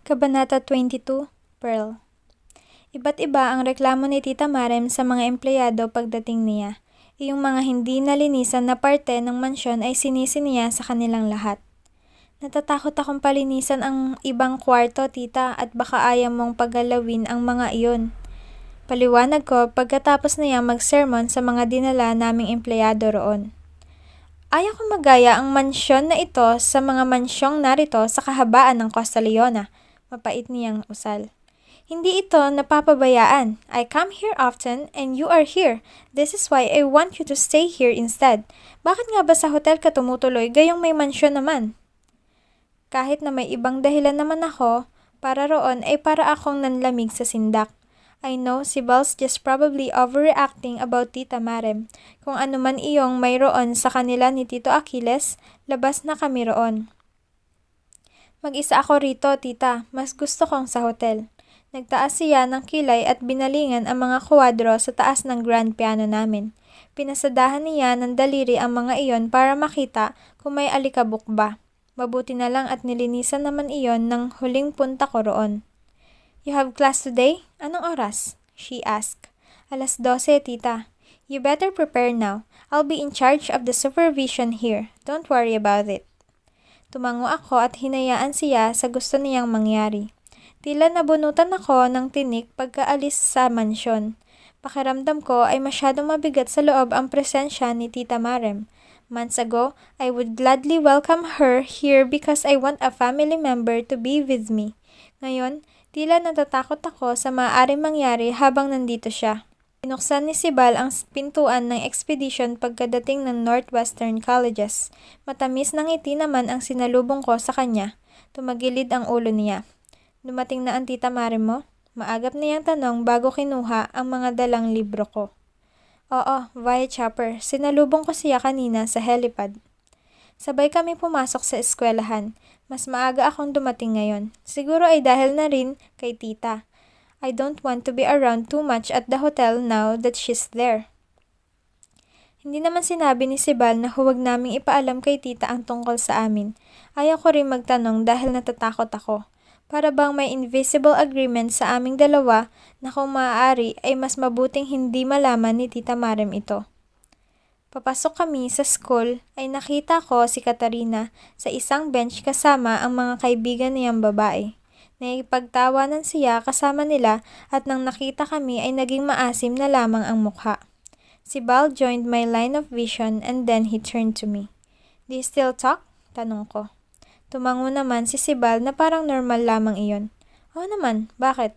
Kabanata 22, Pearl. Iba't iba ang reklamo ni Tita Marem sa mga empleyado pagdating niya. Iyong mga hindi nalinisan na parte ng mansyon ay sinisi niya sa kanilang lahat. Natatakot akong palinisan ang ibang kwarto, tita, at baka ayaw mong paggalawin ang mga iyon. Paliwanag ko pagkatapos niya mag-sermon sa mga dinala naming empleyado roon. Ayaw ko magaya ang mansyon na ito sa mga mansyong narito sa kahabaan ng Costa Leona. Mapait niyang usal. Hindi ito napapabayaan. I come here often and you are here. This is why I want you to stay here instead. Bakit nga ba sa hotel ka tumutuloy gayong may mansyon naman? Kahit na may ibang dahilan naman ako, para roon ay para akong nanlamig sa sindak. I know si Belle's just probably overreacting about Tita Marem. Kung ano man iyong mayroon sa kanila ni Tito Achilles, labas na kami roon. Mag-isa ako rito, tita. Mas gusto kong sa hotel. Nagtaas siya ng kilay at binalingan ang mga kwadro sa taas ng grand piano namin. Pinasadahan niya ng daliri ang mga iyon para makita kung may alikabok ba. Mabuti na lang at nilinisan naman iyon ng huling punta ko roon. You have class today? Anong oras? She asked. 12:00, tita. You better prepare now. I'll be in charge of the supervision here. Don't worry about it. Tumango ako at hinayaan siya sa gusto niyang mangyari. Tila nabunutan ako ng tinik pagkaalis sa mansyon. Pakiramdam ko ay masyadong mabigat sa loob ang presensya ni Tita Marem. Months ago, I would gladly welcome her here because I want a family member to be with me. Ngayon, tila natatakot ako sa maaaring mangyari habang nandito siya. Binuksan ni Sibal ang pintuan ng expedition pagkadating ng Northwestern Colleges. Matamis ng ngiti naman ang sinalubong ko sa kanya. Tumagilid ang ulo niya. Dumating na ang Tita Marem mo? Maagap niyang tanong bago kinuha ang mga dalang libro ko. Oo, via chopper. Sinalubong ko siya kanina sa helipad. Sabay kami pumasok sa eskwelahan. Mas maaga akong dumating ngayon. Siguro ay dahil na rin kay tita. I don't want to be around too much at the hotel now that she's there. Hindi naman sinabi ni Sibal na huwag naming ipaalam kay tita ang tungkol sa amin. Ayaw ko rin magtanong dahil natatakot ako. Para bang may invisible agreement sa aming dalawa na kung maaari ay mas mabuting hindi malaman ni Tita Marem ito. Papasok kami sa school ay nakita ko si Katarina sa isang bench kasama ang mga kaibigan niyang babae. Naipagtawanan siya kasama nila at nang nakita kami ay naging maasim na lamang ang mukha. Si Bal joined my line of vision and then he turned to me. Do you still talk? Tanong ko. Tumango naman si Sibal na parang normal lamang iyon. Oo naman, bakit?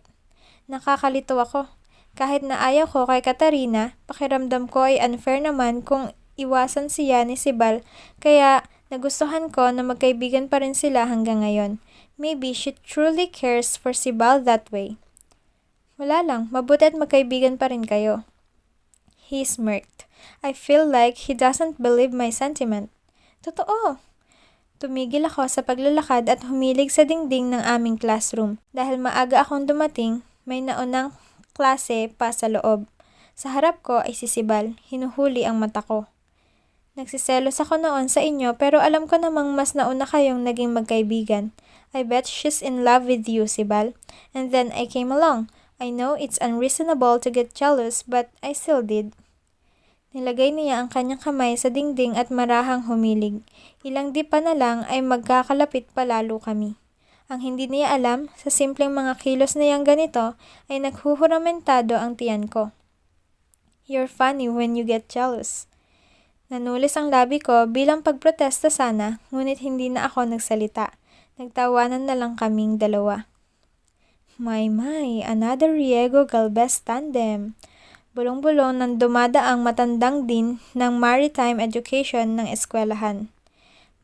Nakakalito ako. Kahit na ayaw ko kay Katarina, pakiramdam ko ay unfair naman kung iwasan siya ni Sibal, kaya nagustuhan ko na magkaibigan pa rin sila hanggang ngayon. Maybe she truly cares for Sibal that way. Wala lang, mabuti at magkaibigan pa rin kayo. He smirked. I feel like he doesn't believe my sentiment. Totoo. Tumigil ako sa paglalakad at humilig sa dingding ng aming classroom. Dahil maaga akong dumating, may naunang klase pa sa loob. Sa harap ko ay si Sibal. Hinuhuli ang mata ko. Nagsiselos ako noon sa inyo pero alam ko namang mas nauna kayong naging magkaibigan. I bet she's in love with you, Sibal. And then I came along. I know it's unreasonable to get jealous but I still did. Nilagay niya ang kanyang kamay sa dingding at marahang humilig. Ilang di pa na lang ay magkakalapit palalo kami. Ang hindi niya alam, sa simpleng mga kilos niyang ganito ay naghuhuramentado ang tiyan ko. You're funny when you get jealous. Nanulis ang labi ko bilang pagprotesta sana, ngunit hindi na ako nagsalita. Nagtawanan na lang kaming dalawa. My, another Riego Galvez tandem. Bulong-bulong nang dumadaang matandang din ng maritime education ng eskwelahan.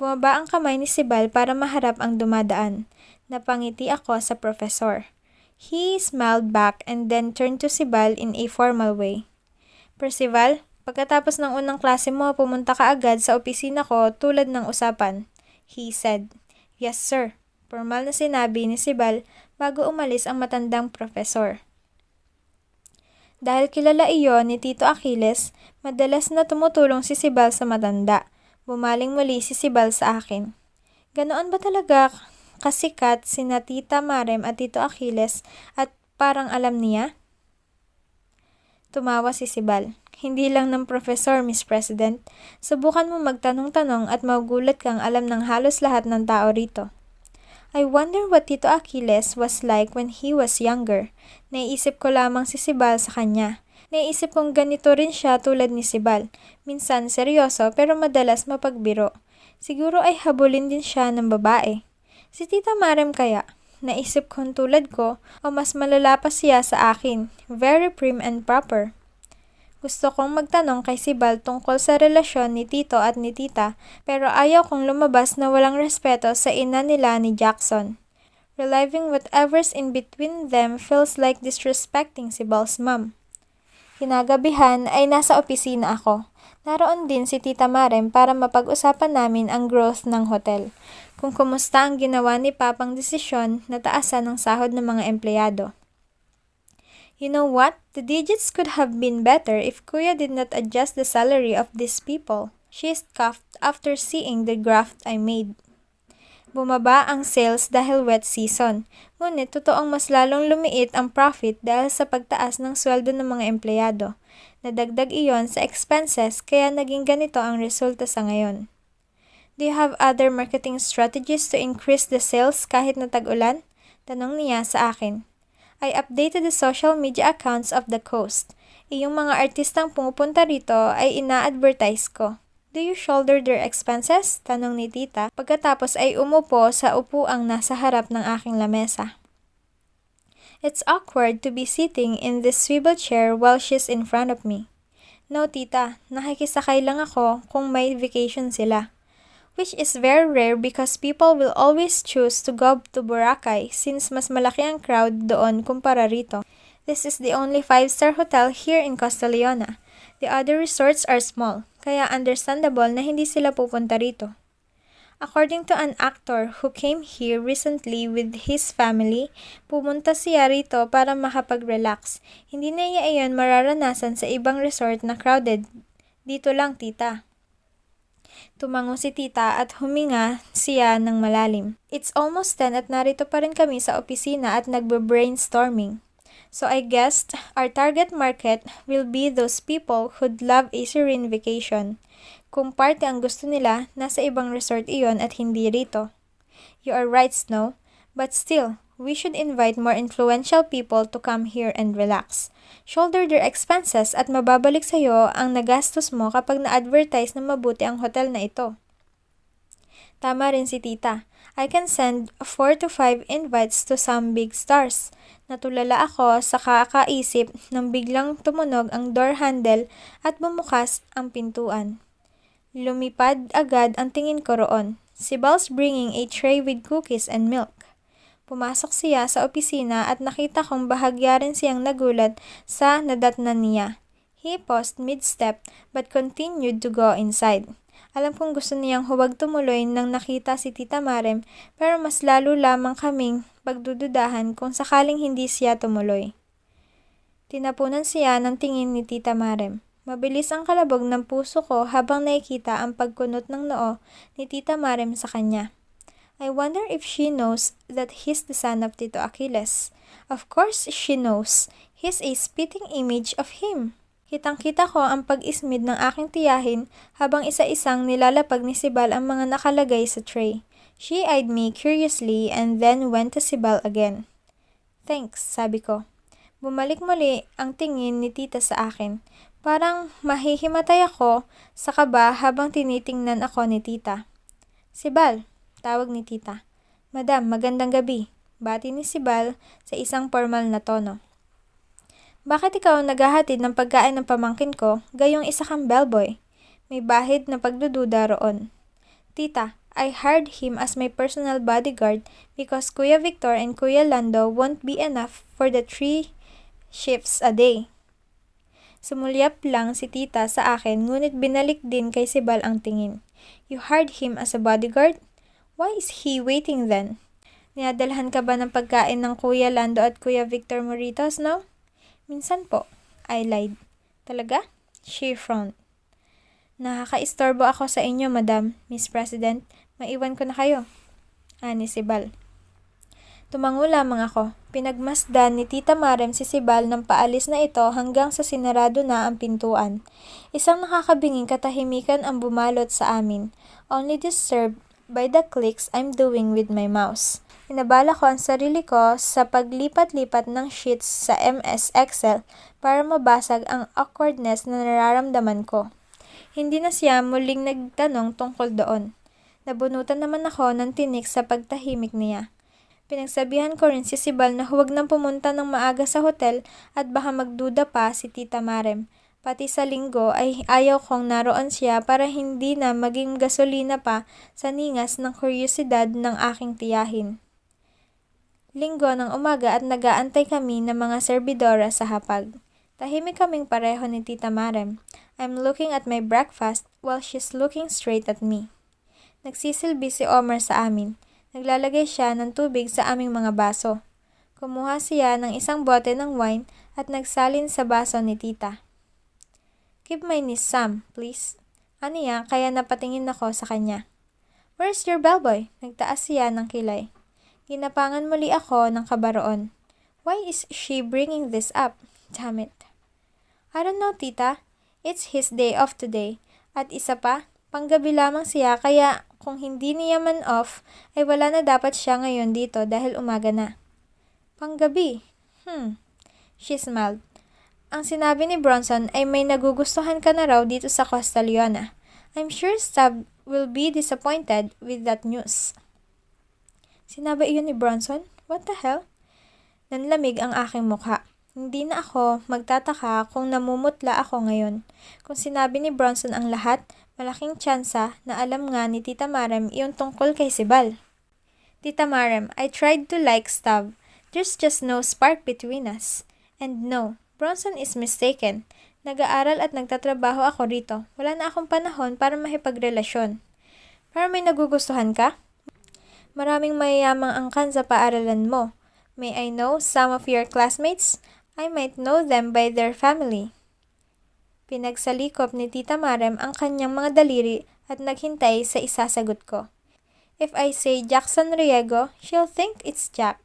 Bumaba ang kamay ni Sibal para maharap ang dumadaan. Napangiti ako sa professor. He smiled back and then turned to Sibal in a formal way. Percival, pagkatapos ng unang klase mo, pumunta ka agad sa opisina ko tulad ng usapan. He said. Yes, sir. Formal na sinabi ni Sibal bago umalis ang matandang professor. Dahil kilala iyon ni Tito Achilles, madalas na tumutulong si Sibal sa matanda. Bumaling muli si Sibal sa akin. Ganoon ba talaga kasikat sina Tita Marem at Tito Achilles at parang alam niya? Tumawa si Sibal. Hindi lang ng professor, Miss President. Subukan mo magtanong-tanong at magugulat kang alam ng halos lahat ng tao rito. I wonder what Tito Achilles was like when he was younger. Naiisip ko lamang si Sibal sa kanya. Naiisip kong ganito rin siya tulad ni Sibal. Minsan seryoso pero madalas mapagbiro. Siguro ay habulin din siya ng babae. Si Tita Marem kaya? Naisip kong tulad ko o mas malala pa siya sa akin. Very prim and proper. Gusto kong magtanong kay Sibal tungkol sa relasyon ni Tito at ni Tita pero ayaw kong lumabas na walang respeto sa ina nila ni Jackson. Reliving whatever's in between them feels like disrespecting Sibal's mom. Kinagabihan ay nasa opisina ako. Naroon din si Tita Marem para mapag-usapan namin ang growth ng hotel. Kung kumusta ang ginawa ni Papang desisyon na taasan ng sahod ng mga empleyado. You know what? The digits could have been better if Kuya did not adjust the salary of these people. She scoffed after seeing the graph I made. Bumaba ang sales dahil wet season. Ngunit totoong mas lalong lumiit ang profit dahil sa pagtaas ng sweldo ng mga empleyado. Nadagdag iyon sa expenses kaya naging ganito ang resulta sa ngayon. Do you have other marketing strategies to increase the sales kahit na tag-ulan? Tanong niya sa akin. I updated the social media accounts of the coast. Iyong mga artistang pumupunta rito ay ina-advertise ko. Do you shoulder their expenses? Tanong ni Tita pagkatapos ay umupo sa upuang nasa harap ng aking lamesa. It's awkward to be sitting in this swivel chair while she's in front of me. No, Tita. Nakikisakay lang ako kung may vacation sila. Which is very rare because people will always choose to go to Boracay since mas malaki ang crowd doon kumpara rito. This is the only 5-star hotel here in Costa Leona. The other resorts are small, kaya understandable na hindi sila pupunta rito. According to an actor who came here recently with his family, pumunta siya rito para makapag-relax. Hindi na niya iyon mararanasan sa ibang resort na crowded. Dito lang, Tita. Tumango si Tita at huminga siya ng malalim. It's almost 10 at narito pa rin kami sa opisina at nagbe-brainstorming. So I guessed our target market will be those people who'd love a serene vacation. Kung party ang gusto nila, nasa ibang resort iyon at hindi rito. You are right, Snow. But still, we should invite more influential people to come here and relax. Shoulder their expenses at mababalik sa iyo ang nagastos mo kapag na-advertise na mabuti ang hotel na ito. Tama rin si Tita. I can send 4 to 5 invites to some big stars. Natulala ako sa kakaisip nang biglang tumunog ang door handle at bumukas ang pintuan. Lumipad agad ang tingin ko roon. Si Bal's bringing a tray with cookies and milk. Pumasok siya sa opisina at nakita kong bahagya rin siyang nagulat sa nadatnan niya. He paused mid-step but continued to go inside. Alam kong gusto niyang huwag tumuloy nang nakita si Tita Marem pero mas lalo lamang kaming pagdududahan kung sakaling hindi siya tumuloy. Tinapunan siya ng tingin ni Tita Marem. Mabilis ang kalabog ng puso ko habang nakikita ang pagkunot ng noo ni Tita Marem sa kanya. I wonder if she knows that he's the son of Tito Achilles. Of course she knows. He's a spitting image of him. Kitang-kita ko ang pag-ismid ng aking tiyahin habang isa-isang nilalapag ni Sibal ang mga nakalagay sa tray. She eyed me curiously and then went to Sibal again. Thanks, sabi ko. Bumalik muli ang tingin ni Tita sa akin. Parang mahihimatay ako sa kaba habang tinitingnan ako ni Tita. Sibal, tawag ni Tita. Madam, magandang gabi. Bati ni Sibal sa isang formal na tono. Bakit ikaw naghahatid ng pagkain ng pamangkin ko, gayong isa kang bellboy? May bahid na pagdududa roon. Tita, I hired him as my personal bodyguard because Kuya Victor and Kuya Lando won't be enough for the 3 shifts a day. Sumulyap lang si Tita sa akin ngunit binalik din kay Sibal ang tingin. You hired him as a bodyguard? Why is he waiting then? Ninadalhan ka ba ng pagkain ng Kuya Lando at Kuya Victor Moritos, no? Minsan po, I lied. Talaga? She frowned. Nakaka-istorbo ako sa inyo, Madam, Miss President. Maiwan ko na kayo. Ani Sibal. Tumango lamang ako. Pinagmasdan ni Tita Marem si Sibal ng paalis na ito hanggang sa sinarado na ang pintuan. Isang nakakabinging katahimikan ang bumalot sa amin, only disturbed by the clicks I'm doing with my mouse. Inabala ko ang sarili ko sa paglipat-lipat ng sheets sa MS Excel para mabasag ang awkwardness na nararamdaman ko. Hindi na siya muling nagtanong tungkol doon. Nabunutan naman ako ng tinik sa pagtahimik niya. Pinagsabihan ko rin si Sibal na huwag nang pumunta ng maaga sa hotel at baka magduda pa si Tita Marem. Pati sa linggo ay ayaw kong naroon siya para hindi na maging gasolina pa sa ningas ng kuryosidad ng aking tiyahin. Linggo ng umaga at nagaantay kami ng mga serbidora sa hapag. Tahimik kaming pareho ni Tita Marem. I'm looking at my breakfast while she's looking straight at me. Nagsisilbi si Omar sa amin. Naglalagay siya ng tubig sa aming mga baso. Kumuha siya ng isang bote ng wine at nagsalin sa baso ni Tita. Give my niece some, please. Aniya, kaya napatingin ako sa kanya. Where's your bellboy? Nagtaas siya ng kilay. Ginapangan muli ako ng kabaroon. Why is she bringing this up? Damn it. I don't know, Tita. It's his day off today. At isa pa, panggabi lamang siya kaya kung hindi niya man off, ay wala na dapat siya ngayon dito dahil umaga na. Panggabi? She smiled. Ang sinabi ni Bronson ay may nagugustuhan ka na raw dito sa Costa Leona. I'm sure Stab will be disappointed with that news. Sinabi iyon ni Bronson? What the hell? Nanlamig ang aking mukha. Hindi na ako magtataka kung namumutla ako ngayon. Kung sinabi ni Bronson ang lahat, malaking tsansa na alam nga ni Tita Marem iyon tungkol kay Sibal. Tita Marem, I tried to like Stav. There's just no spark between us. And no, Bronson is mistaken. Nag-aaral at nagtatrabaho ako rito. Wala na akong panahon para makipagrelasyon. Para may nagugustuhan ka? Maraming mayayamang angkan sa paaralan mo. May I know some of your classmates? I might know them by their family. Pinagsalikop ni Tita Marem ang kanyang mga daliri at naghintay sa isasagot ko. If I say Jackson Riego, she'll think it's Jack.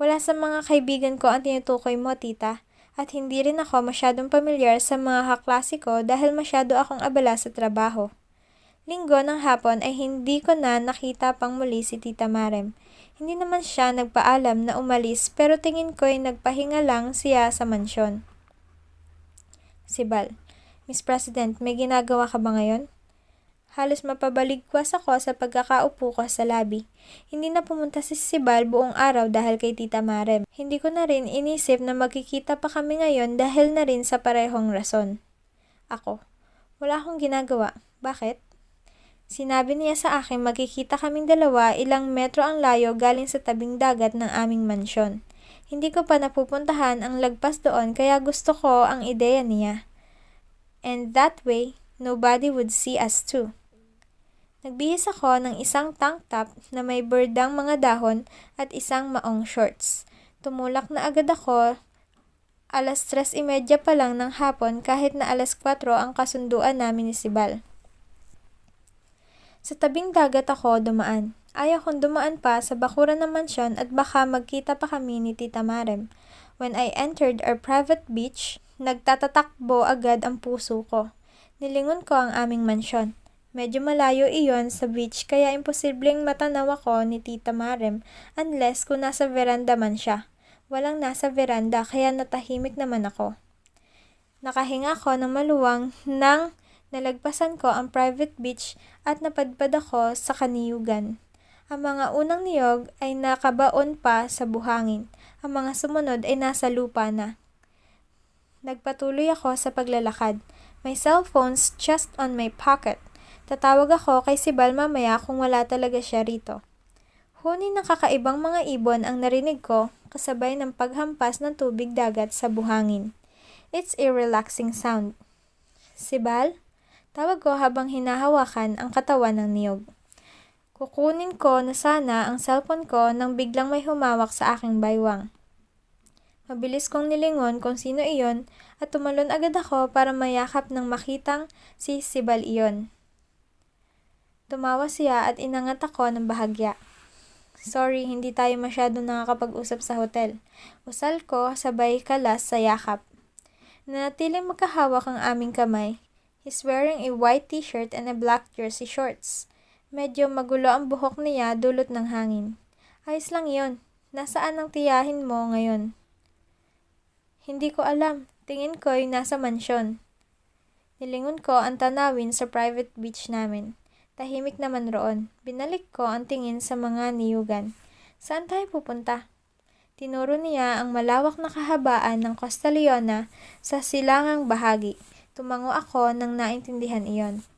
Wala sa mga kaibigan ko ang tinutukoy mo, Tita, at hindi rin ako masyadong pamilyar sa mga kaklase ko dahil masyado akong abala sa trabaho. Linggo ng hapon ay hindi ko na nakita pang muli si Tita Marem. Hindi naman siya nagpaalam na umalis pero tingin ko ay nagpahinga lang siya sa mansyon. Sibal, Miss President, may ginagawa ka ba ngayon? Halos mapabaligwas ako sa pagkakaupo ko sa labi. Hindi na pumunta si Sibal buong araw dahil kay Tita Marem. Hindi ko na rin inisip na magkikita pa kami ngayon dahil na rin sa parehong rason. Ako, wala akong ginagawa. Bakit? Sinabi niya sa akin magkikita kaming dalawa ilang metro ang layo galing sa tabing dagat ng aming mansyon. Hindi ko pa napupuntahan ang lagpas doon kaya gusto ko ang ideya niya. And that way, nobody would see us too. Nagbihis ako ng isang tank top na may berdang mga dahon at isang maong shorts. Tumulak na agad ako. 3:30 pa lang ng hapon kahit na 4:00 ang kasunduan namin ni Sibal. Sa tabing dagat ako dumaan. Ayaw kong dumaan pa sa bakuran ng mansyon at baka magkita pa kami ni Tita Marem. When I entered our private beach, nagtatatakbo agad ang puso ko. Nilingon ko ang aming mansyon. Medyo malayo iyon sa beach kaya imposibleng matanaw ako ni Tita Marem unless kung nasa veranda man siya. Walang nasa veranda kaya natahimik naman ako. Nakahinga ko ng maluwang nang nalagpasan ko ang private beach at napadpad ako sa kaniyugan. Ang mga unang niyog ay nakabaon pa sa buhangin. Ang mga sumunod ay nasa lupa na. Nagpatuloy ako sa paglalakad. My cellphone's just on my pocket. Tatawag ako kay Sibal mamaya kung wala talaga siya rito. Huni ng kakaibang mga ibon ang narinig ko kasabay ng paghampas ng tubig dagat sa buhangin. It's a relaxing sound. Sibal? Tawag ko habang hinahawakan ang katawan ng niyog. Kukunin ko na sana ang cellphone ko nang biglang may humawak sa aking baywang. Mabilis kong nilingon kung sino iyon at tumalon agad ako para mayakap nang makitang si Sibal iyon. Tumawa siya at inangat ako ng bahagya. Sorry, hindi tayo masyado nakakapag-usap sa hotel. Usal ko, sabay kalas sa yakap. Nanatiling magkahawak ang aming kamay. He's wearing a white t-shirt and a black jersey shorts. Medyo magulo ang buhok niya dulot ng hangin. Ayos lang yon. Nasaan ang tiyahin mo ngayon? Hindi ko alam. Tingin ko'y nasa mansyon. Nilingon ko ang tanawin sa private beach namin. Tahimik naman roon. Binalik ko ang tingin sa mga niyugan. Saan tayo pupunta? Tinuro niya ang malawak na kahabaan ng Costa Leona sa silangang bahagi. Tumango ako nang naintindihan iyon.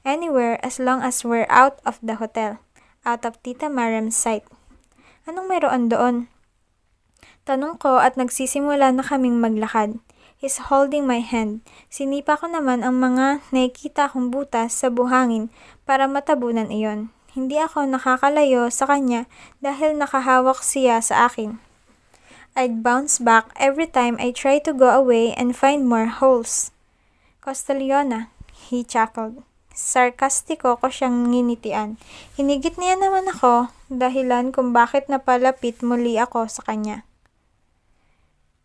Anywhere as long as we're out of the hotel. Out of Tita Marem's sight. Anong meron doon? Tanong ko at nagsisimula na kaming maglakad. He's holding my hand. Sinipa ko naman ang mga nakikita kong butas sa buhangin para matabunan iyon. Hindi ako nakakalayo sa kanya dahil nakahawak siya sa akin. I'd bounce back every time I try to go away and find more holes. Costa Leona, he chuckled. Sarkastiko ko siyang nginitian. Hinigit niya naman ako, dahilan kung bakit napalapit muli ako sa kanya.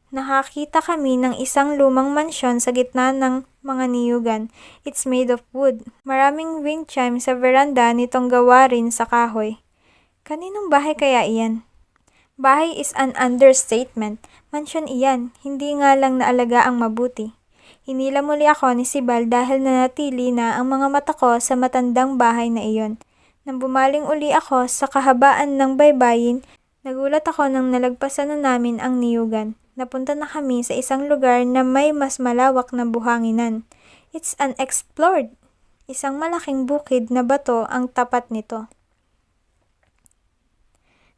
Nakakita kami ng isang lumang mansyon sa gitna ng mga niyugan. It's made of wood. Maraming wind chime sa veranda nitong gawa rin sa kahoy. Kaninong bahay kaya iyan? Bahay is an understatement. Mansyon iyan. Hindi nga lang naalaga ang mabuti. Hinila muli ako ni Sibal dahil nanatili na ang mga mata ko sa matandang bahay na iyon. Nang bumaling uli ako sa kahabaan ng baybayin, nagulat ako nang nalagpasan na namin ang niyugan. Napunta na kami sa isang lugar na may mas malawak na buhanginan. It's unexplored. Isang malaking bukid na bato ang tapat nito.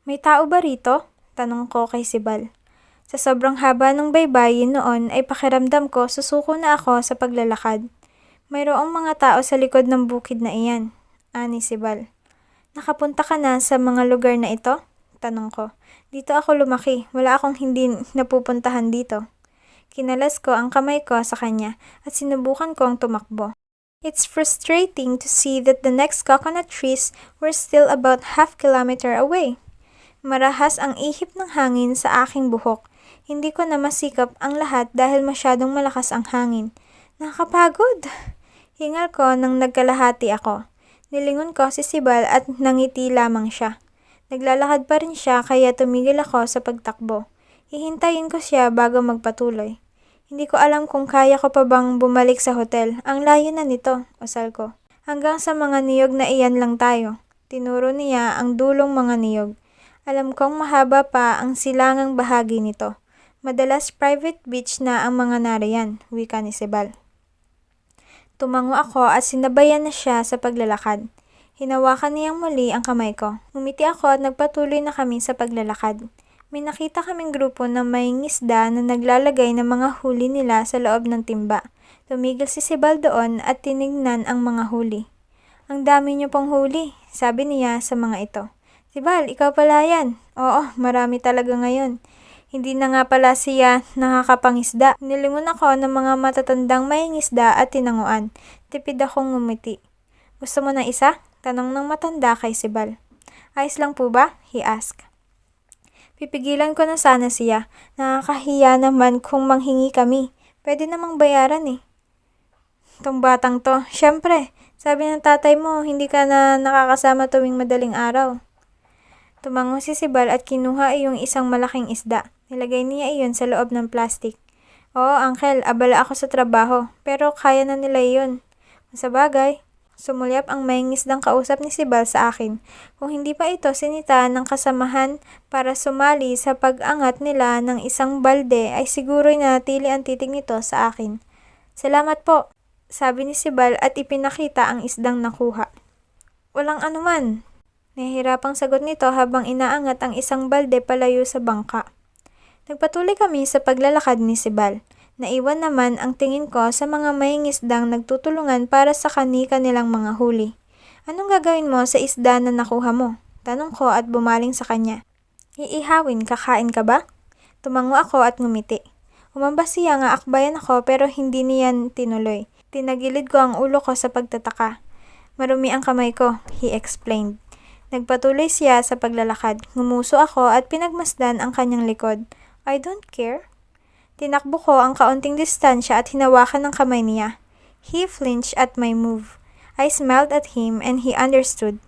May tao ba rito? Tanong ko kay Sibal. Sa sobrang haba ng baybayin noon ay pakiramdam ko susuko na ako sa paglalakad. Mayroong mga tao sa likod ng bukid na iyan, ani Sibal. Nakapunta ka na sa mga lugar na ito? Tanong ko. Dito ako lumaki. Wala akong hindi napupuntahan dito. Kinalas ko ang kamay ko sa kanya at sinubukan ko ang tumakbo. It's frustrating to see that the next coconut trees were still about half-kilometer away. Marahas ang ihip ng hangin sa aking buhok. Hindi ko na masikap ang lahat dahil masyadong malakas ang hangin. Nakakapagod! Hingal ko nang nagkalahati ako. Nilingon ko si Sibal at nangiti lamang siya. Naglalakad pa rin siya kaya tumigil ako sa pagtakbo. Hihintayin ko siya bago magpatuloy. Hindi ko alam kung kaya ko pa bang bumalik sa hotel. Ang layo na nito, usal ko. Hanggang sa mga niyog na iyan lang tayo. Tinuro niya ang dulong mga niyog. Alam kong mahaba pa ang silangang bahagi nito. Madalas private beach na ang mga nariyan, wika ni Sibal. Tumango ako at sinabayan na siya sa paglalakad. Hinawakan niyang muli ang kamay ko. Ngumiti ako at nagpatuloy na kami sa paglalakad. May nakita kaming grupo na may ngisda na naglalagay ng mga huli nila sa loob ng timba. Tumigil si Sibal doon at tinignan ang mga huli. Ang dami niyo pong huli, sabi niya sa mga ito. Sibal, ikaw pala yan. Oo, marami talaga ngayon. Hindi na nga pala siya nakakapangisda. Nilingon ako ng mga matatandang may ngisda at tinanguan. Tipid akong ngumiti. Gusto mo na isa? Tanong ng matanda kay Sibal. Ayos lang po ba? He asked. Pipigilan ko na sana siya. Nakakahiya naman kung manghingi kami. Pwede namang bayaran eh. Tong batang to, syempre, sabi ng tatay mo, hindi ka na nakakasama tuwing madaling araw. Tumango si Sibal at kinuha iyong isang malaking isda. Nilagay niya iyon sa loob ng plastic. Oo, Uncle, abala ako sa trabaho, pero kaya na nila iyon. Masabagay. Sumulyap ang may ngisdang kausap ni Sibal sa akin. Kung hindi pa ito sinita ng kasamahan para sumali sa pag-angat nila ng isang balde ay siguro'y nanatili ang titig nito sa akin. Salamat po, sabi ni Sibal at ipinakita ang isdang nakuha. Walang anuman. Nahihirapang sagot nito habang inaangat ang isang balde palayo sa bangka. Nagpatuloy kami sa paglalakad ni Sibal. Naiwan naman ang tingin ko sa mga may ngisdang nagtutulungan para sa kanilang mga huli. Anong gagawin mo sa isda na nakuha mo? Tanong ko at bumaling sa kanya. Iihawin, kakain ka ba? Tumango ako at ngumiti. Umambas siya nga akbayan ako pero hindi niyan tinuloy. Tinagilid ko ang ulo ko sa pagtataka. Marumi ang kamay ko, he explained. Nagpatuloy siya sa paglalakad. Ngumuso ako at pinagmasdan ang kanyang likod. I don't care. Tinakbo ko ang kaunting distansya at hinawakan ng kamay niya. He flinched at my move. I smiled at him and he understood.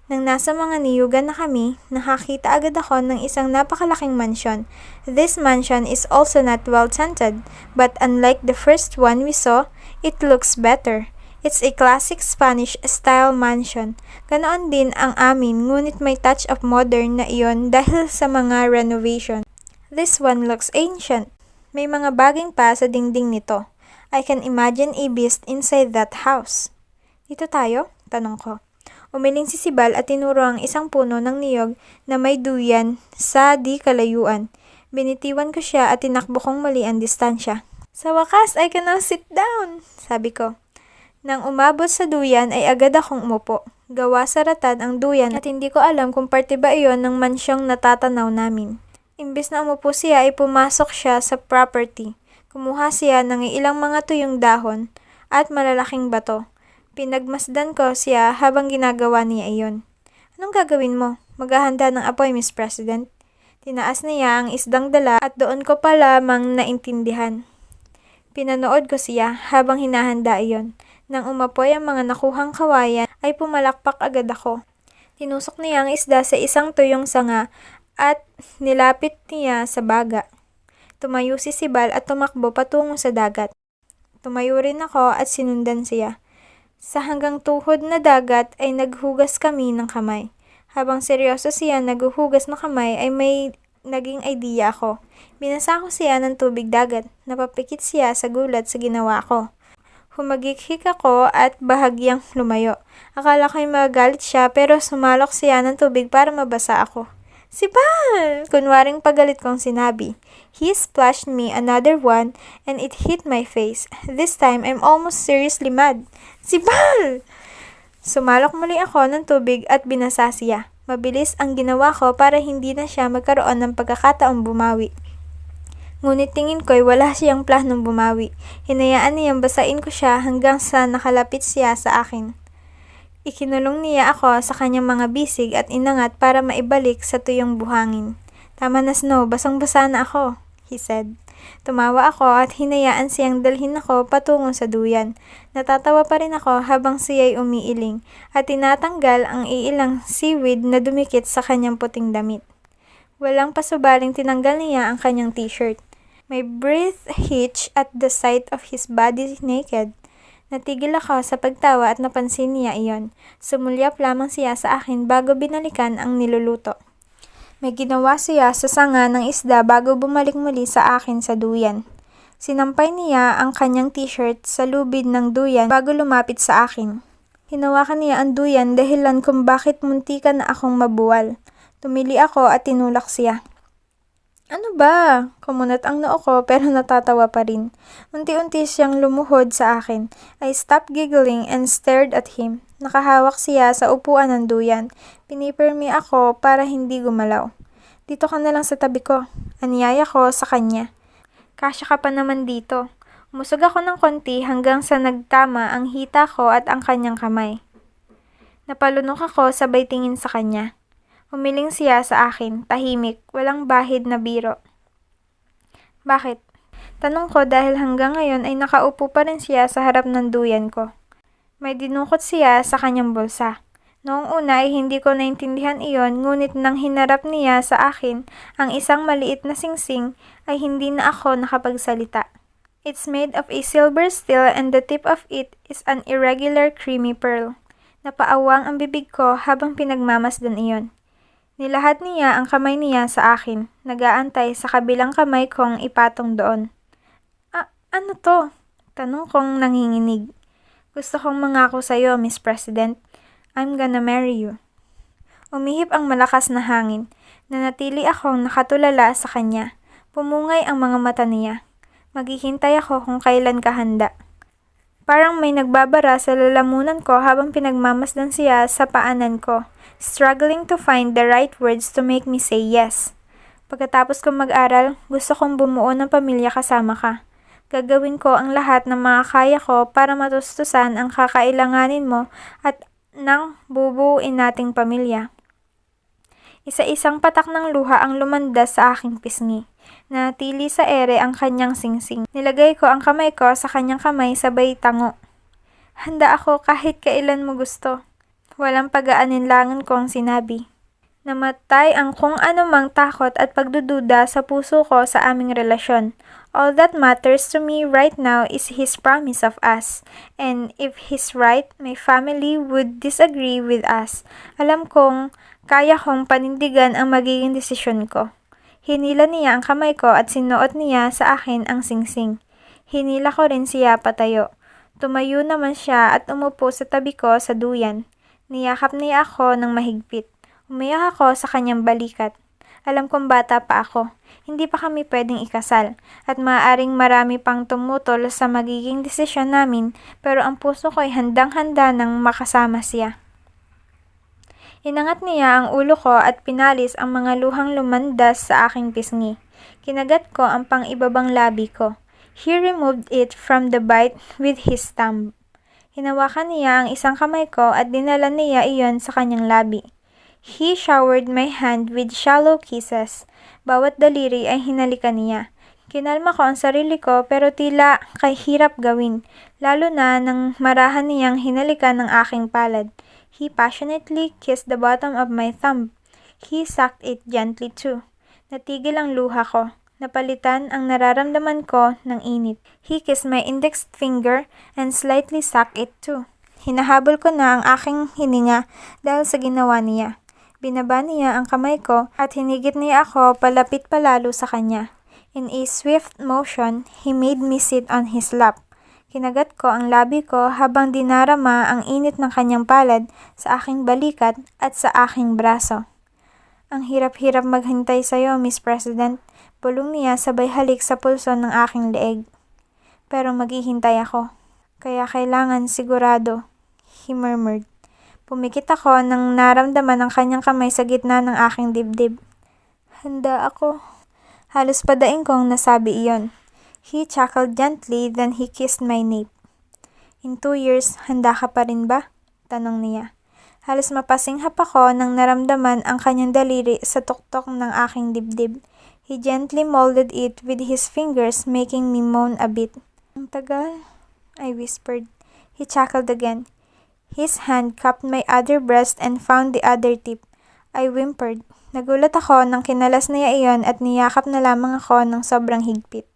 Nang nasa mga niyugan na kami, nakakita agad ako ng isang napakalaking mansyon. This mansion is also not well-tented, but unlike the first one we saw, it looks better. It's a classic Spanish-style mansion. Ganoon din ang amin, ngunit may touch of modern na iyon dahil sa mga renovation. This one looks ancient. May mga baging pa sa dingding nito. I can imagine a beast inside that house. Dito tayo? Tanong ko. Umiling si Sibal at tinuro ang isang puno ng niyog na may duyan sa di kalayuan. Binitiwan ko siya at tinakbo kong muli ang distansya. Sa wakas, I can now sit down, sabi ko. Nang umabot sa duyan ay agad akong umupo. Gawa sa ratad ang duyan at hindi ko alam kung parte ba iyon ng mansyong natatanaw namin. Imbes na umupo siya ay pumasok siya sa property. Kumuha siya ng ilang mga tuyong dahon at malalaking bato. Pinagmasdan ko siya habang ginagawa niya iyon. Anong gagawin mo? Maghahanda ng apoy, Miss President. Tinaas niya ang isdang dala at doon ko pa lamang naintindihan. Pinanood ko siya habang hinahanda iyon. Nang umapoy ang mga nakuhang kawayan ay pumalakpak agad ako. Tinusok niya ang isda sa isang tuyong sanga at nilapit niya sa baga. Tumayo si Sibal at tumakbo patungo sa dagat. Tumayo rin ako at sinundan siya. Sa hanggang tuhod na dagat ay naghugas kami ng kamay. Habang seryoso siya naghuhugas ng kamay ay may naging idea ako. Binasa ko siya ng tubig dagat. Napapikit siya sa gulat sa ginawa ko. Humagikhik ako at bahagyang lumayo. Akala ko'y magagalit siya pero sumalok siya ng tubig para mabasa ako. Sibal! Kunwaring pagalit kong sinabi. He splashed me another one and it hit my face. This time I'm almost seriously mad. Sibal! Sumalok muli ako ng tubig at binasa siya. Mabilis ang ginawa ko para hindi na siya magkaroon ng pagkakataong bumawi. Ngunit tingin ko'y wala siyang planong bumawi. Hinayaan niyang basain ko siya hanggang sa nakalapit siya sa akin. Ikinulong niya ako sa kanyang mga bisig at inangat para maibalik sa tuyong buhangin. Tama na Snow, basang-basa na ako, he said. Tumawa ako at hinayaan siyang dalhin ako patungo sa duyan. Natatawa pa rin ako habang siya'y umiiling at tinatanggal ang iilang seaweed na dumikit sa kanyang puting damit. Walang pasubaling tinanggal niya ang kanyang t-shirt. My breath hitched at the sight of his body naked. Natigil ako sa pagtawa at napansin niya iyon. Sumulyap lamang siya sa akin bago binalikan ang niluluto. May ginawa siya sa sanga ng isda bago bumalik muli sa akin sa duyan. Sinampay niya ang kanyang t-shirt sa lubid ng duyan bago lumapit sa akin. Hinawakan niya ang duyan dahilan kung bakit muntikan na akong mabuwal. Tumili ako at tinulak siya. Ano ba? Kumunat ang noo ko pero natatawa pa rin. Unti-unti siyang lumuhod sa akin. I stopped giggling and stared at him. Nakahawak siya sa upuan ng duyan. Pinipirmi ako para hindi gumalaw. Dito ka na lang sa tabi ko. Aniyaya ko sa kanya. Kasya ka pa naman dito. Umusog ako ng konti hanggang sa nagtama ang hita ko at ang kanyang kamay. Napalunok ako sabay tingin sa kanya. Humiling siya sa akin, tahimik, walang bahid na biro. Bakit? Tanong ko dahil hanggang ngayon ay nakaupo pa rin siya sa harap ng duyan ko. May dinukot siya sa kanyang bulsa. Noong una ay hindi ko naintindihan iyon, ngunit nang hinarap niya sa akin ang isang maliit na singsing ay hindi na ako nakapagsalita. It's made of a silver steel and the tip of it is an irregular creamy pearl. Napaawang ang bibig ko habang pinagmamasdan iyon. Nilahat niya ang kamay niya sa akin, nag-aantay sa kabilang kamay kong ipatong doon. Ano to? Tanong kong nanginginig. Gusto kong mangako sa'yo, Miss President. I'm gonna marry you. Umihip ang malakas na hangin. Nanatili akong nakatulala sa kanya. Pumungay ang mga mata niya. Maghihintay ako kung kailan ka handa. Parang may nagbabara sa lalamunan ko habang pinagmamasdan siya sa paanan ko, struggling to find the right words to make me say yes. Pagkatapos kong mag-aral, gusto kong bumuo ng pamilya kasama ka. Gagawin ko ang lahat ng mga kaya ko para matustusan ang kakailanganin mo at ng bubuuin nating pamilya. Isa-isang patak ng luha ang lumandas sa aking pisngi. Nanatili sa ere ang kanyang singsing. Nilagay ko ang kamay ko sa kanyang kamay sabay tango. Handa ako kahit kailan mo gusto. Walang pag-aalinlangan kong sinabi. Namatay ang kung anumang takot at pagdududa sa puso ko sa aming relasyon. All that matters to me right now is his promise of us. And if he's right, my family would disagree with us. Alam kong kaya kong panindigan ang magiging desisyon ko. Hinila niya ang kamay ko at sinuot niya sa akin ang singsing. Hinila ko rin siya patayo. Tumayo naman siya at umupo sa tabi ko sa duyan. Niyakap niya ako ng mahigpit. Umiyak ako sa kanyang balikat. Alam kong bata pa ako. Hindi pa kami pwedeng ikasal. At maaaring marami pang tumutol sa magiging desisyon namin, pero ang puso ko ay handang-handa nang makasama siya. Inangat niya ang ulo ko at pinalis ang mga luhang lumandas sa aking pisngi. Kinagat ko ang pang-ibabang labi ko. He removed it from the bite with his thumb. Hinawakan niya ang isang kamay ko at dinala niya iyon sa kanyang labi. He showered my hand with shallow kisses. Bawat daliri ay hinalikan niya. Kinalma ko ang sarili ko pero tila kahirap gawin, lalo na nang marahan niyang hinalikan ng aking palad. He passionately kissed the bottom of my thumb. He sucked it gently too. Natigil ang luha ko. Napalitan ang nararamdaman ko ng init. He kissed my index finger and slightly sucked it too. Hinahabol ko na ang aking hininga dahil sa ginawa niya. Binaba niya ang kamay ko at hinigit niya ako palapit palalo sa kanya. In a swift motion, he made me sit on his lap. Kinagat ko ang labi ko habang dinarama ang init ng kanyang palad sa aking balikat at sa aking braso. Ang hirap-hirap maghintay sa'yo, Miss President. Bulong niya sabay halik sa pulso ng aking leeg. Pero maghihintay ako. Kaya kailangan sigurado, he murmured. Pumikit ako nang naramdaman ang kanyang kamay sa gitna ng aking dibdib. Handa ako. Halos padaing kong nasabi iyon. He chuckled gently, then he kissed my nape. In 2 years, handa ka pa rin ba? Tanong niya. Halos mapasinghap ako nang naramdaman ang kanyang daliri sa tuktok ng aking dibdib. He gently molded it with his fingers, making me moan a bit. Ang tagal, I whispered. He chuckled again. His hand cupped my other breast and found the other tip. I whimpered. Nagulat ako nang kinalas niya iyon at niyakap na lamang ako ng sobrang higpit.